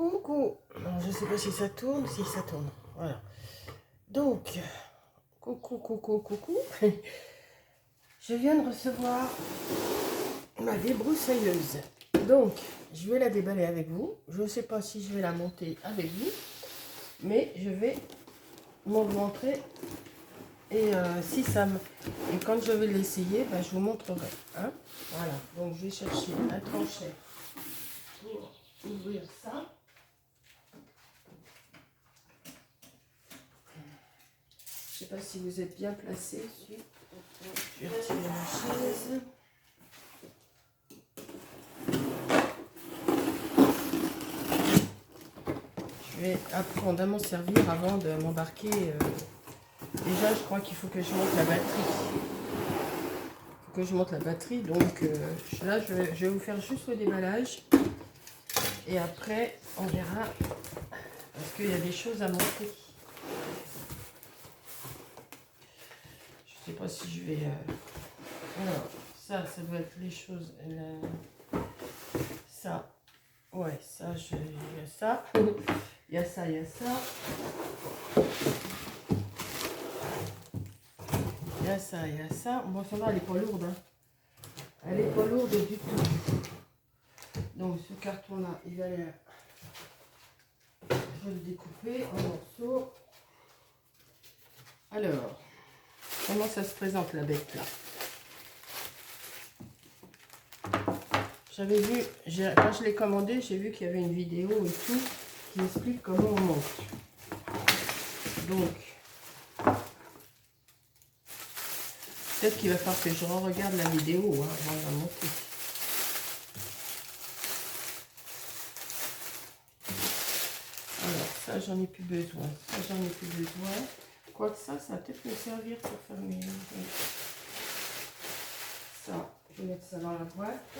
Coucou. Alors, je sais pas si ça tourne, Voilà. Donc, coucou. Je viens de recevoir ma débroussailleuse. Donc, je vais la déballer avec vous. Je ne sais pas si je vais la monter avec vous, mais je vais vous montrer. Et si ça me... Et quand je vais l'essayer, ben, je vous montrerai. Hein, voilà. Donc, je vais chercher un tranchet pour ouvrir ça. Je ne sais pas si vous êtes bien placé. Je vais retirer la chaise. Je vais apprendre à m'en servir avant de m'embarquer. Déjà, je crois qu'il faut que je monte la batterie. Donc là, je vais vous faire juste le déballage. Et après, on verra. Parce qu'il y a des choses à monter. Je ne sais pas si je vais... Alors, ça doit être les choses... Ça, ouais, ça, il y a ça. Il y a ça. Il y a ça. Bon, ça va, elle n'est pas lourde. Hein. Elle n'est pas lourde du tout. Donc, ce carton-là, il va aller... Je vais le découper en morceaux. Alors, comment ça se présente la bête là? J'avais vu, quand je l'ai commandé, j'ai vu qu'il y avait une vidéo et tout qui explique comment on monte. Donc, peut-être qu'il va falloir que je regarde la vidéo avant de la monter. Alors, ça, j'en ai plus besoin. Quoique ça va peut-être me servir pour fermer. Ça, je vais mettre ça dans la boîte.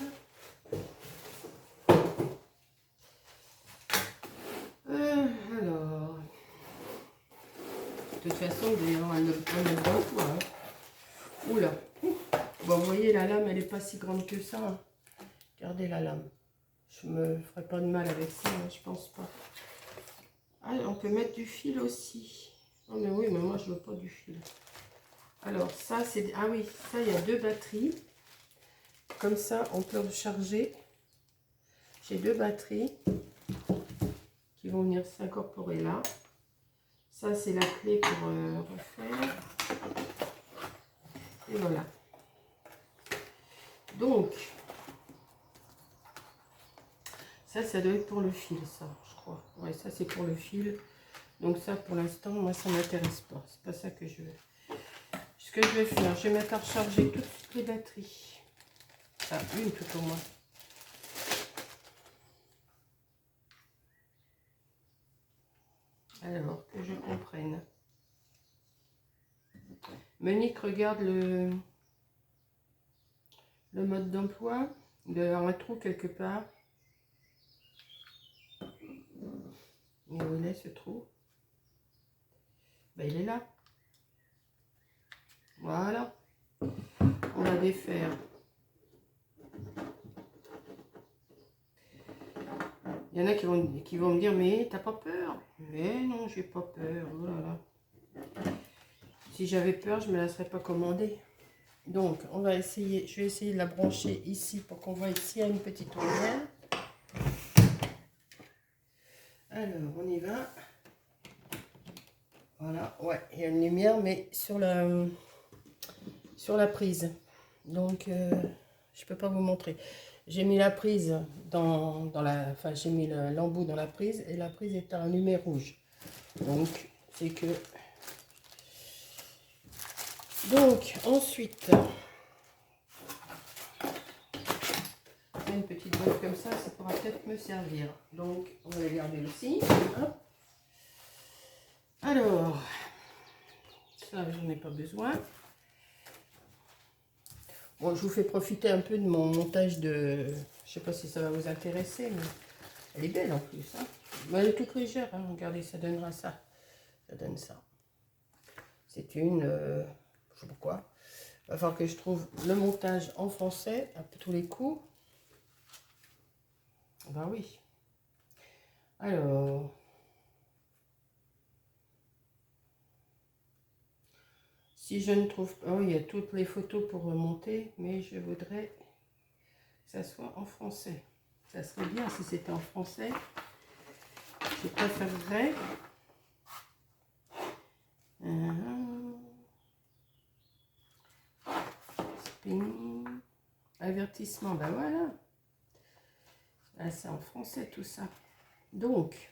Alors, de toute façon, on le met dans le hein. Oula. Bon, vous voyez, la lame, elle n'est pas si grande que ça. Hein. Regardez la lame. Je me ferai pas de mal avec ça, hein, je pense pas. Ah, on peut mettre du fil aussi. Oh, mais oui, mais moi, je veux pas du fil. Alors, ça, c'est... Ah oui, ça, il y a 2 batteries. Comme ça, on peut recharger. J'ai 2 batteries qui vont venir s'incorporer là. Ça, c'est la clé pour refaire. Et voilà. Donc, ça doit être pour le fil, ça, je crois. Ouais, ça, c'est pour le fil. Donc ça, pour l'instant, moi, ça ne m'intéresse pas. C'est pas ça que je veux. Ce que je vais faire, je vais mettre à recharger toutes les batteries. Enfin, une tout au moins. Alors, que je comprenne. Monique regarde le mode d'emploi. Il doit y avoir un trou quelque part. Et où est ce trou? Ben, il est là. Voilà. On va défaire. Il y en a qui vont me dire, mais t'as pas peur? Mais non, j'ai pas peur. Oh là là. Si j'avais peur, je ne me la serais pas commandée. Donc, on va essayer. Je vais essayer de la brancher ici pour qu'on voit ici il y a une petite lumière. Alors, on y va. Voilà, ouais, il y a une lumière, mais sur la prise. Donc, je peux pas vous montrer. J'ai mis la prise enfin, j'ai mis l'embout dans la prise et la prise est allumée rouge. Donc, c'est que... Donc, ensuite, une petite boîte comme ça pourra peut-être me servir. Donc, on va la garder aussi. Hop. Alors, ça, j'en ai pas besoin. Bon, je vous fais profiter un peu de mon montage de... Je sais pas si ça va vous intéresser, mais elle est belle en plus. Hein. Mais elle est toute légère. Hein. Regardez, ça donnera ça. Ça donne ça. C'est une... je sais pas quoi. Il va falloir que je trouve le montage en français à tous les coups. Ben oui. Alors, si je ne trouve pas... Oh, il y a toutes les photos pour remonter, mais je voudrais que ça soit en français. Ça serait bien si c'était en français. Je préférerais... Spin. Avertissement, ben voilà. Ah, c'est en français tout ça. Donc,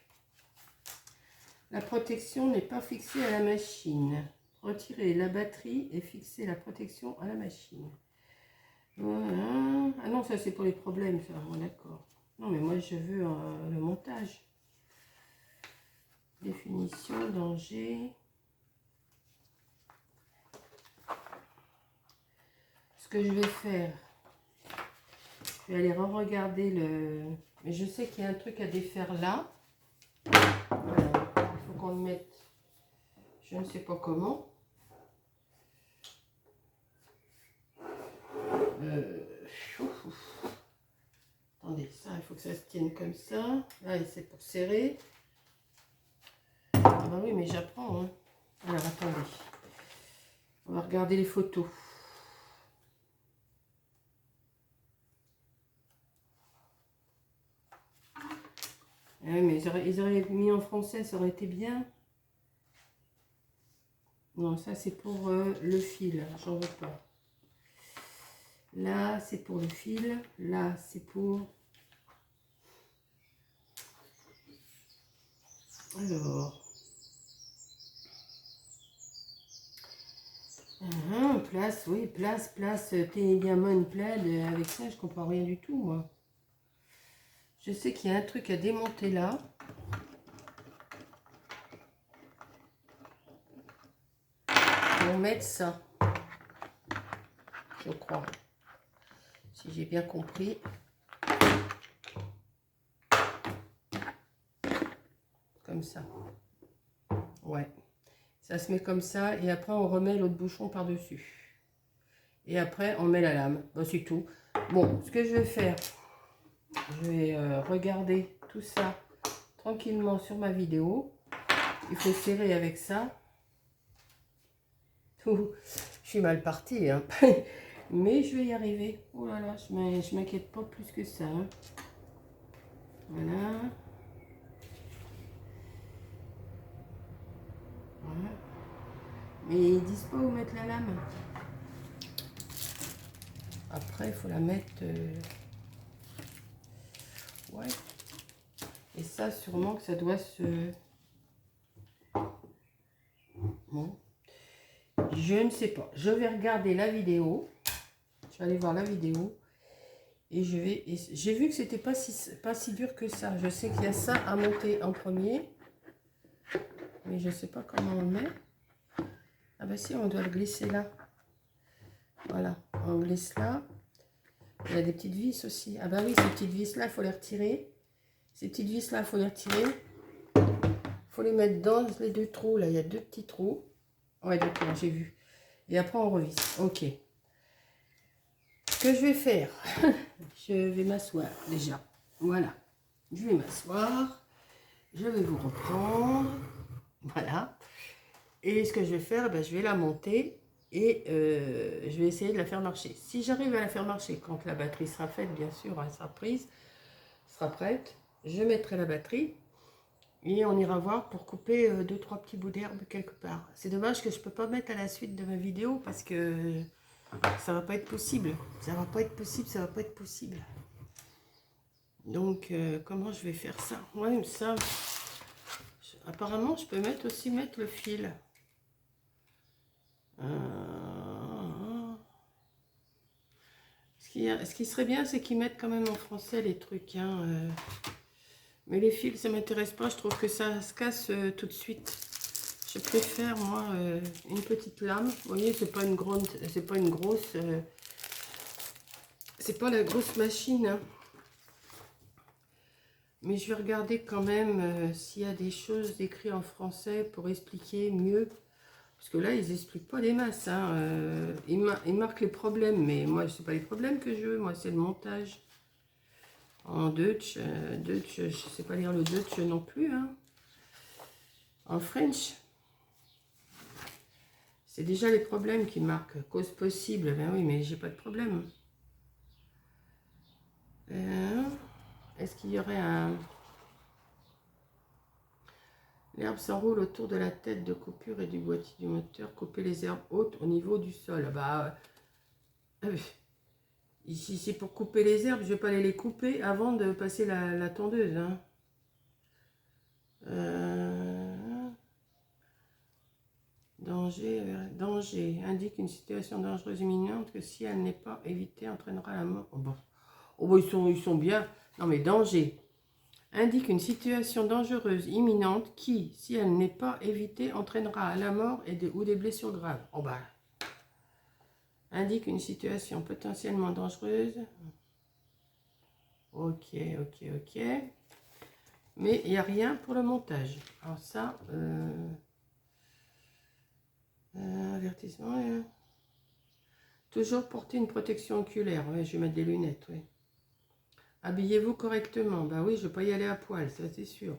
la protection n'est pas fixée à la machine. Retirer la batterie et fixer la protection à la machine. Voilà. Ah non, ça c'est pour les problèmes, ça. Bon, d'accord. Non, mais moi je veux le montage. Définition, danger. Ce que je vais faire, je vais aller re-regarder le... Mais je sais qu'il y a un truc à défaire là. Il faut qu'on le mette, je ne sais pas comment. Attendez, ça, il faut que ça se tienne comme ça. Là, c'est pour serrer. Ah bah oui, mais j'apprends. Hein. Alors, attendez. On va regarder les photos. Ouais, mais ils auraient mis en français, ça aurait été bien. Non, ça, c'est pour le fil. J'en veux pas. Là, c'est pour le fil. Là, c'est pour... Alors... place, oui, place, Télégamon plaid. Avec ça, je comprends rien du tout, moi. Je sais qu'il y a un truc à démonter là. Pour mettre ça. Je crois. Si j'ai bien compris. Comme ça. Ouais. Ça se met comme ça. Et après, on remet l'autre bouchon par-dessus. Et après, on met la lame. Bon, c'est tout. Bon, ce que je vais faire, je vais regarder tout ça tranquillement sur ma vidéo. Il faut serrer avec ça. Je suis mal partie, hein. Mais je vais y arriver. Oh là là, je m'inquiète pas plus que ça. Hein. Voilà. Voilà. Mais ils disent pas où mettre la lame. Après, il faut la mettre... Ouais. Et ça, sûrement que ça doit se... Bon. Je ne sais pas. Je vais regarder la vidéo. Je vais aller voir la vidéo. Et je vais... J'ai vu que c'était pas si dur que ça. Je sais qu'il y a ça à monter en premier. Mais je ne sais pas comment on le met. Ah bah si, on doit le glisser là. Voilà. On glisse là. Il y a des petites vis aussi. Ah bah oui, ces petites vis là, il faut les retirer. Ces petites vis là, il faut les retirer. Il faut les mettre dans les deux trous. Là, il y a deux petits trous. Ouais, d'accord, j'ai vu. Et après, on revisse. Ok. Ce que je vais faire, je vais m'asseoir déjà. Voilà. Je vais m'asseoir. Je vais vous reprendre. Voilà. Et ce que je vais faire, ben, je vais la monter. Et je vais essayer de la faire marcher. Si j'arrive à la faire marcher quand la batterie sera faite, bien sûr, elle sera prise, sera prête, je mettrai la batterie et on ira voir pour couper 2-3 petits bouts d'herbe quelque part. C'est dommage que je ne peux pas mettre à la suite de ma vidéo parce que ça va pas être possible. Ça va pas être possible, ça va pas être possible. Donc, comment je vais faire ça? Ouais, ça, apparemment, je peux aussi mettre le fil. Ce qui serait bien, c'est qu'ils mettent quand même en français les trucs. Hein, mais les fils, ça ne m'intéresse pas. Je trouve que ça se casse tout de suite. Je préfère, moi, une petite lame. Vous voyez, c'est pas une grande, c'est pas une grosse... c'est pas la grosse machine. Hein. Mais je vais regarder quand même s'il y a des choses écrites en français pour expliquer mieux. Parce que là, ils n'expliquent pas des masses. Hein. Ils marquent les problèmes. Mais moi, ce n'est pas les problèmes que je veux. Moi, c'est le montage. En Dutch, je ne sais pas lire le Dutch non plus. Hein. En French. C'est déjà les problèmes qui marquent. Cause possible. Ben oui, mais j'ai pas de problème. Est-ce qu'il y aurait un... L'herbe s'enroule autour de la tête de coupure et du boîtier du moteur. Couper les herbes hautes au niveau du sol. Bah, ici, c'est pour couper les herbes. Je vais pas aller les couper avant de passer la tondeuse. Hein. Danger. Indique une situation dangereuse imminente que si elle n'est pas évitée, entraînera la mort. Oh, bon, ils sont bien. Non, mais danger. Indique une situation dangereuse imminente qui, si elle n'est pas évitée, entraînera la mort ou des blessures graves. Oh, bah. Indique une situation potentiellement dangereuse. Ok. Mais il n'y a rien pour le montage. Alors ça... avertissement. Toujours porter une protection oculaire. Ouais, je vais mettre des lunettes, oui. Habillez-vous correctement. Bah oui, je ne vais pas y aller à poil, ça c'est sûr.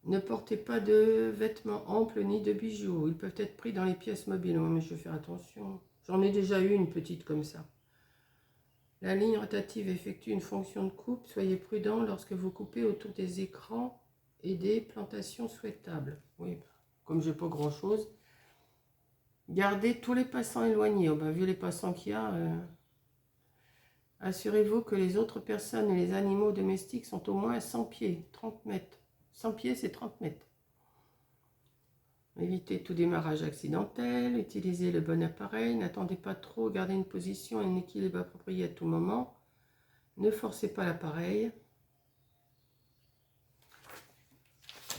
Ne portez pas de vêtements amples ni de bijoux. Ils peuvent être pris dans les pièces mobiles. Ouais, mais je vais faire attention. J'en ai déjà eu une petite comme ça. La ligne rotative effectue une fonction de coupe. Soyez prudent lorsque vous coupez autour des écrans et des plantations souhaitables. Oui, comme j'ai pas grand-chose. Gardez tous les passants éloignés. Oh ben, vu les passants qu'il y a, assurez-vous que les autres personnes et les animaux domestiques sont au moins à 100 pieds, 30 mètres. 100 pieds, c'est 30 mètres. Évitez tout démarrage accidentel. Utilisez le bon appareil. N'attendez pas trop. Gardez une position et un équilibre approprié à tout moment. Ne forcez pas l'appareil.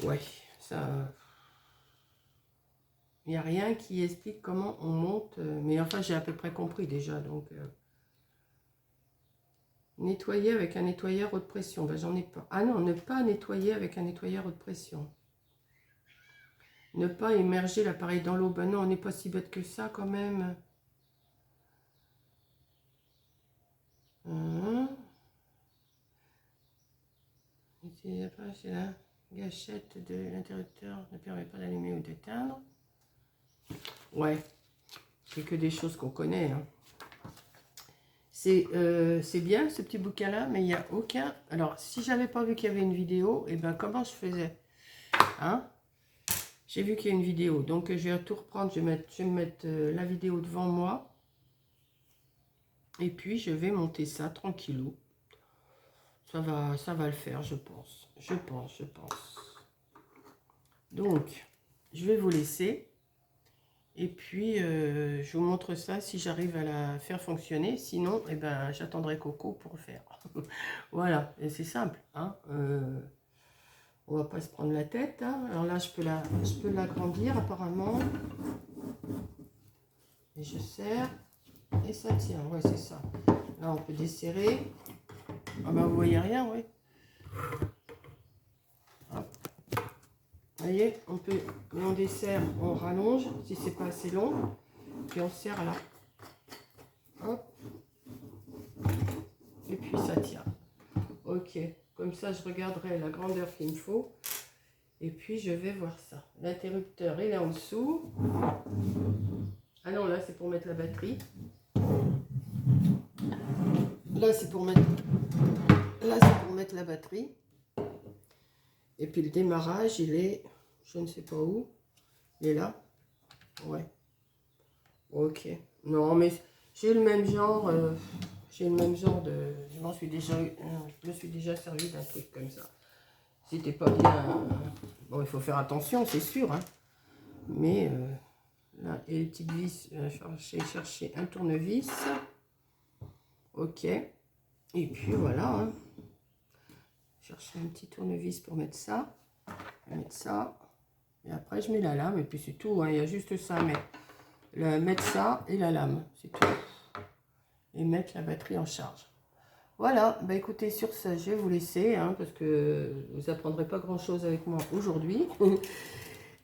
Ouais, ça... Il n'y a rien qui explique comment on monte. Mais enfin, j'ai à peu près compris déjà. Donc, nettoyer avec un nettoyeur haute pression. Ben, j'en ai pas. Ah non, ne pas nettoyer avec un nettoyeur haute pression. Ne pas immerger l'appareil dans l'eau. Ben non, on n'est pas si bête que ça quand même. C'est la gâchette de l'interrupteur ne permet pas d'allumer ou d'éteindre. Ouais, c'est que des choses qu'on connaît. Hein. C'est bien ce petit bouquin-là, mais il n'y a aucun... Alors, si j'avais pas vu qu'il y avait une vidéo, et ben comment je faisais hein? J'ai vu qu'il y a une vidéo, donc je vais tout reprendre. Je vais mettre la vidéo devant moi. Et puis, je vais monter ça tranquillou. Ça va le faire, je pense. Je pense. Donc, je vais vous laisser. Et puis, je vous montre ça si j'arrive à la faire fonctionner. Sinon, eh ben, j'attendrai Coco pour le faire. Voilà, et c'est simple. Hein. On va pas se prendre la tête. Hein. Alors là, je peux l'agrandir apparemment. Et je serre. Et ça tient. Ouais, c'est ça. Là, on peut desserrer. Ah ben, vous voyez rien, oui. Vous voyez, on peut, mais on desserre, on rallonge, si c'est pas assez long, puis on serre là. Hop. Et puis ça tient. Ok, comme ça je regarderai la grandeur qu'il me faut. Et puis je vais voir ça. L'interrupteur il est en dessous. Ah non, là c'est pour mettre la batterie. Là c'est pour mettre la batterie. Et puis le démarrage, il est, je ne sais pas où, il est là. Ouais. Ok. Non, mais j'ai le même genre, de, je me suis déjà servi d'un truc comme ça. C'était pas bien. Bon, il faut faire attention, c'est sûr. Hein. Mais là, et les petites vis, j'ai cherché un tournevis. Ok. Et puis voilà. Hein. Chercher un petit tournevis pour mettre ça. Et après je mets la lame et puis c'est tout. Hein. Il y a juste ça à mettre. Mettre ça et la lame, c'est tout. Et mettre la batterie en charge. Voilà, bah écoutez, sur ça, je vais vous laisser, hein, parce que vous apprendrez pas grand chose avec moi aujourd'hui.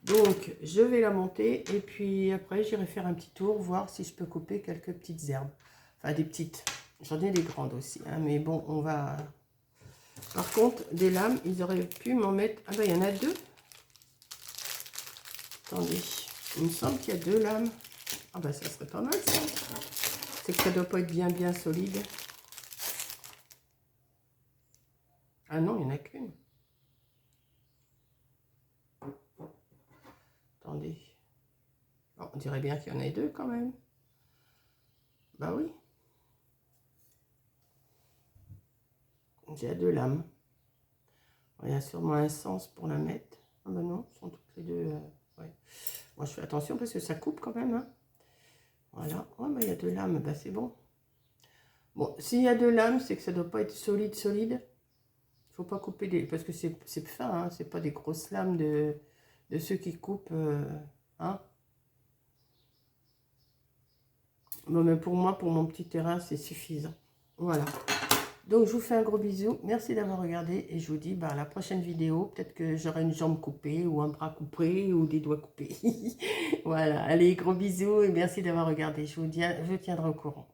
Donc, je vais la monter et puis après, j'irai faire un petit tour, voir si je peux couper quelques petites herbes. Enfin, des petites. J'en ai des grandes aussi, hein, mais bon, on va... Par contre, des lames, ils auraient pu m'en mettre... Ah ben, il y en a deux. Attendez, il me semble qu'il y a deux lames. Ah ben, ça serait pas mal, ça. C'est que ça doit pas être bien solide. Ah non, il n'y en a qu'une. Attendez. Bon, on dirait bien qu'il y en a deux quand même. Bah oui. J'ai deux lames. Il y a sûrement un sens pour la mettre. Ah ben non, elles sont toutes les deux... ouais. Moi, je fais attention parce que ça coupe quand même. Hein. Voilà. Oh, bah, il y a deux lames. Bah, c'est bon. Bon, s'il y a deux lames, c'est que ça ne doit pas être solide. Il ne faut pas couper des... Parce que c'est fin, hein. C'est pas des grosses lames de ceux qui coupent. Hein. Bon, mais pour moi, pour mon petit terrain, c'est suffisant. Voilà. Donc, je vous fais un gros bisou. Merci d'avoir regardé. Et je vous dis, bah, à la prochaine vidéo, peut-être que j'aurai une jambe coupée, ou un bras coupé, ou des doigts coupés. Voilà. Allez, gros bisous et merci d'avoir regardé. Je vous tiendrai au courant.